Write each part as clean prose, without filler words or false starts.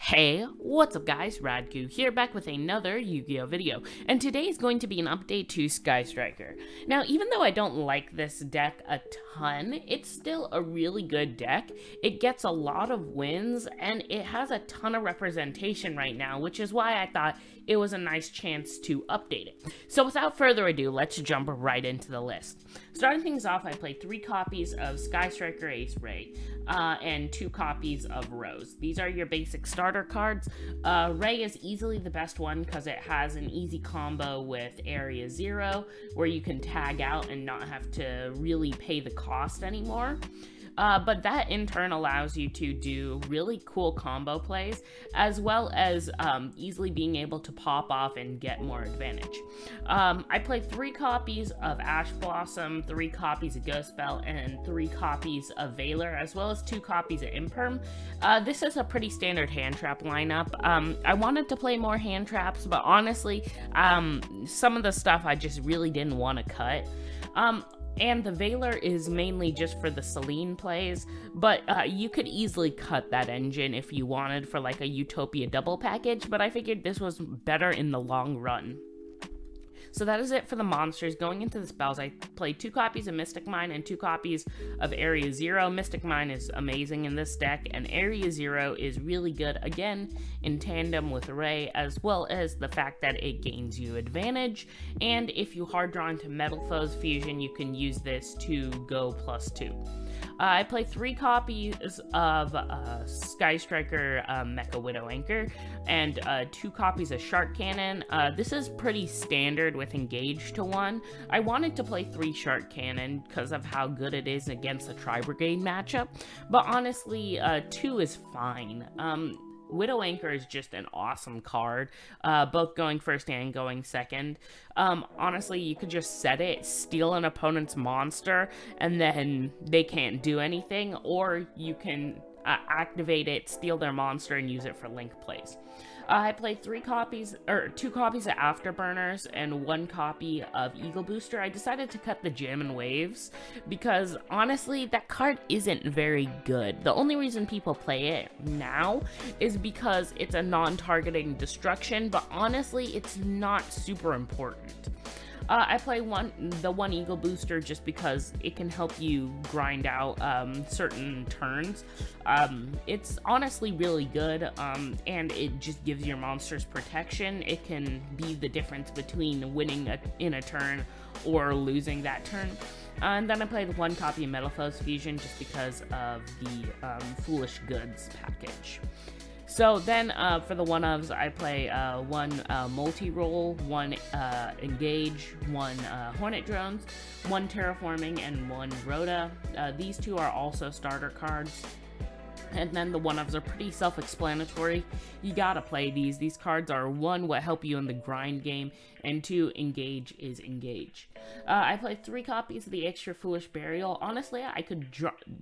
Hey, what's up guys, Radku here, back with another Yu-Gi-Oh video, and today is going to be an update to Sky Striker. Now, even though I don't like this deck a ton, it's still a really good deck. It gets a lot of wins, and it has a ton of representation right now, which is why I thought it was a nice chance to update it. So without further ado, let's jump right into the list. Starting things off, I played 3 copies of Sky Striker Ace Ray, and 2 copies of Rose. These are your basic starter cards. Ray is easily the best one because it has an easy combo with Area 0, where you can tag out and not have to really pay the cost anymore. But that in turn allows you to do really cool combo plays, as well as easily being able to pop off and get more advantage. I played 3 copies of Ash Blossom, 3 copies of Ghost Belt, and 3 copies of Valor, as well as 2 copies of Imperm. This is a pretty standard hand trap lineup. I wanted to play more hand traps, but honestly, some of the stuff I just really didn't want to cut. And the Valor is mainly just for the Selene plays, but you could easily cut that engine if you wanted for like a Utopia double package, but I figured this was better in the long run. So that is it for the monsters. Going into the spells, I played 2 copies of Mystic Mine and 2 copies of Area 0. Mystic Mine is amazing in this deck, and Area 0 is really good, again, in tandem with Ray, as well as the fact that it gains you advantage, and if you hard draw into Metal Foes Fusion, you can use this to go +2. I played 3 copies of Sky Striker Mecha Widow Anchor, and 2 copies of Shark Cannon. This is pretty standard with Engage to 1. I wanted to play 3 Shark Cannon because of how good it is against the Tri-Brigade matchup, but honestly, 2 is fine. Widow Anchor is just an awesome card, both going first and going second. Honestly, you could just set it, steal an opponent's monster, and then they can't do anything, or you can activate it, steal their monster, and use it for link plays. I played 2 copies of Afterburners and 1 copy of Eagle Booster. I decided to cut the Jam and Waves because honestly, that card isn't very good. The only reason people play it now is because it's a non-targeting destruction, but honestly, it's not super important. I play the one Eagle Booster just because it can help you grind out certain turns. It's honestly really good, and it just gives your monsters protection. It can be the difference between winning in a turn or losing that turn. And then I played 1 copy of Metal Foes Fusion just because of the Foolish Goods package. So then, for the one-ofs, I play 1 multi-roll, 1 engage, 1 hornet drones, 1 terraforming, and 1 Rhoda. These 2 are also starter cards. And then the one-ofs are pretty self-explanatory. You gotta play these. These cards are 1, what help you in the grind game, and 2, engage is engage. I played 3 copies of the Extra Foolish Burial. Honestly, I could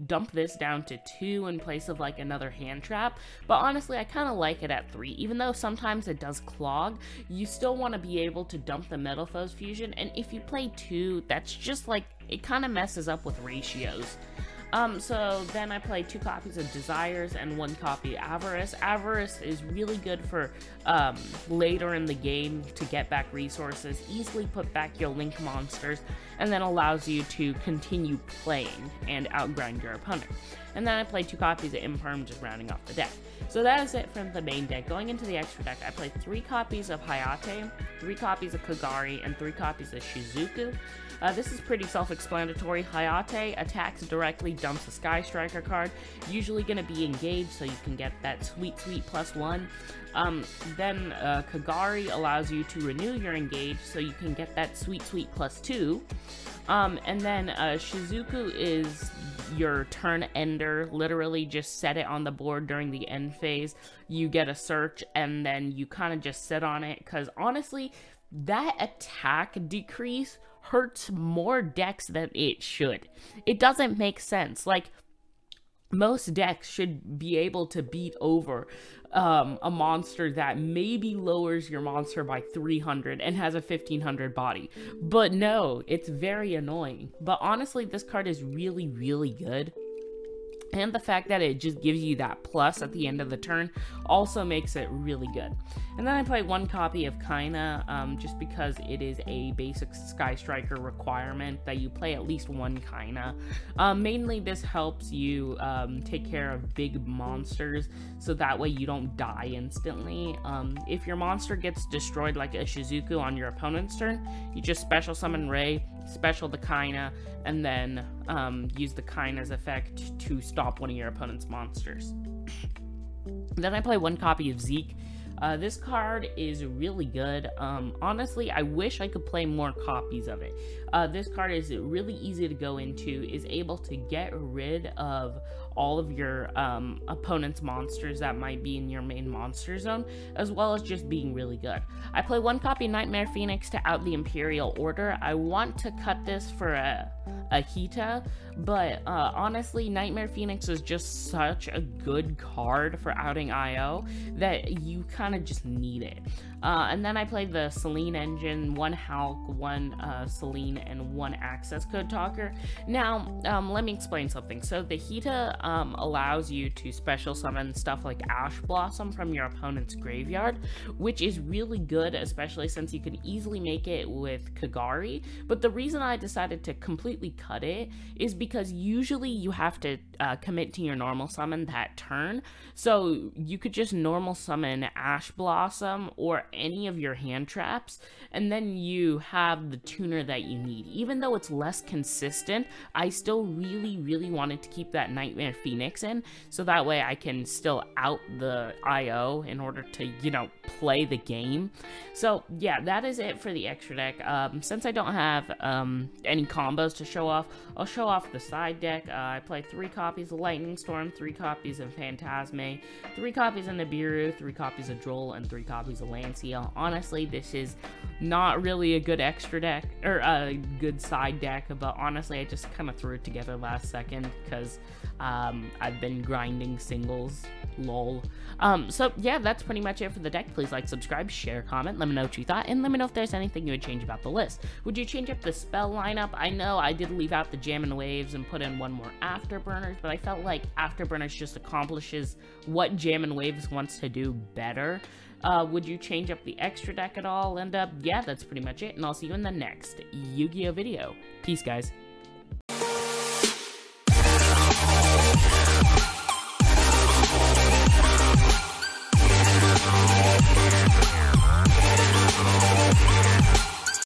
dump this down to 2 in place of like another hand trap, but honestly, I kind of like it at 3. Even though sometimes it does clog, you still want to be able to dump the Metal Foes Fusion, and if you play 2, that's just like, it kind of messes up with ratios. So then I played 2 copies of Desires and 1 copy of Avarice. Avarice is really good for later in the game to get back resources, easily put back your link monsters, and then allows you to continue playing and outgrind your opponent. And then I played 2 copies of Imperm, just rounding off the deck. So that is it from the main deck. Going into the extra deck, I played 3 copies of Hayate, 3 copies of Kagari, and 3 copies of Shizuku. This is pretty self-explanatory. Hayate attacks directly, dumps a Sky Striker card, usually going to be engaged, so you can get that sweet +1. Then Kagari allows you to renew your engage, so you can get that sweet +2. And then Shizuku is your turn ender. Literally just set it on the board during the end phase. You get a search, and then you kind of just sit on it, because honestly, that attack decrease hurts more decks than it should. It doesn't make sense. Like, most decks should be able to beat over a monster that maybe lowers your monster by 300 and has a 1500 body. But no, it's very annoying. But honestly, this card is really, really good. And the fact that it just gives you that plus at the end of the turn also makes it really good. And then I play one copy of Kaina, just because it is a basic Sky Striker requirement that you play at least one Kaina. Mainly this helps you take care of big monsters, so that way you don't die instantly. If your monster gets destroyed like a Shizuku on your opponent's turn, you just special summon Ray, special the Kaina, and then use the Kaina's effect to stop one of your opponent's monsters. Then I play one copy of Zeke. This card is really good. Honestly, I wish I could play more copies of it. This card is really easy to go into, is able to get rid of all of your opponent's monsters that might be in your main monster zone, as well as just being really good. I play one copy of Nightmare Phoenix to out the Imperial Order. I want to cut this for a Hita, but honestly, Nightmare Phoenix is just such a good card for outing IO that you kind of just need it. And then I played the Selene engine, one Hulk, one Selene, and one Access Code Talker. Now, let me explain something. So the Hita allows you to special summon stuff like Ash Blossom from your opponent's graveyard, which is really good, especially since you can easily make it with Kagari. But the reason I decided to completely cut it is because usually you have to commit to your normal summon that turn. So you could just normal summon Ash Blossom or any of your hand traps, and then you have the tuner that you need. Even though it's less consistent, I still really wanted to keep that Nightmare Phoenix in, so that way I can still out the IO in order to, you know, play the game. So yeah, that is it for the extra deck. Since I don't have any combos to show off, I'll show off the side deck. I play 3 copies of Lightning Storm, 3 copies of Phantasme, 3 copies of Nibiru, 3 copies of Droll, and 3 copies of Lancia. Honestly, this is not really a good extra deck, or a good side deck, but honestly, I just kind of threw it together last second, because I've been grinding singles, lol. So yeah, that's pretty much it for the deck. Please like, subscribe, share, comment, let me know what you thought, and let me know if there's anything you would change about the list. Would you change up the spell lineup? I know I did leave out the Jammin' Waves and put in one more Afterburners, but I felt like Afterburners just accomplishes what Jammin' Waves wants to do better. Would you change up the extra deck at all? And yeah, that's pretty much it, and I'll see you in the next Yu-Gi-Oh video. Peace, guys.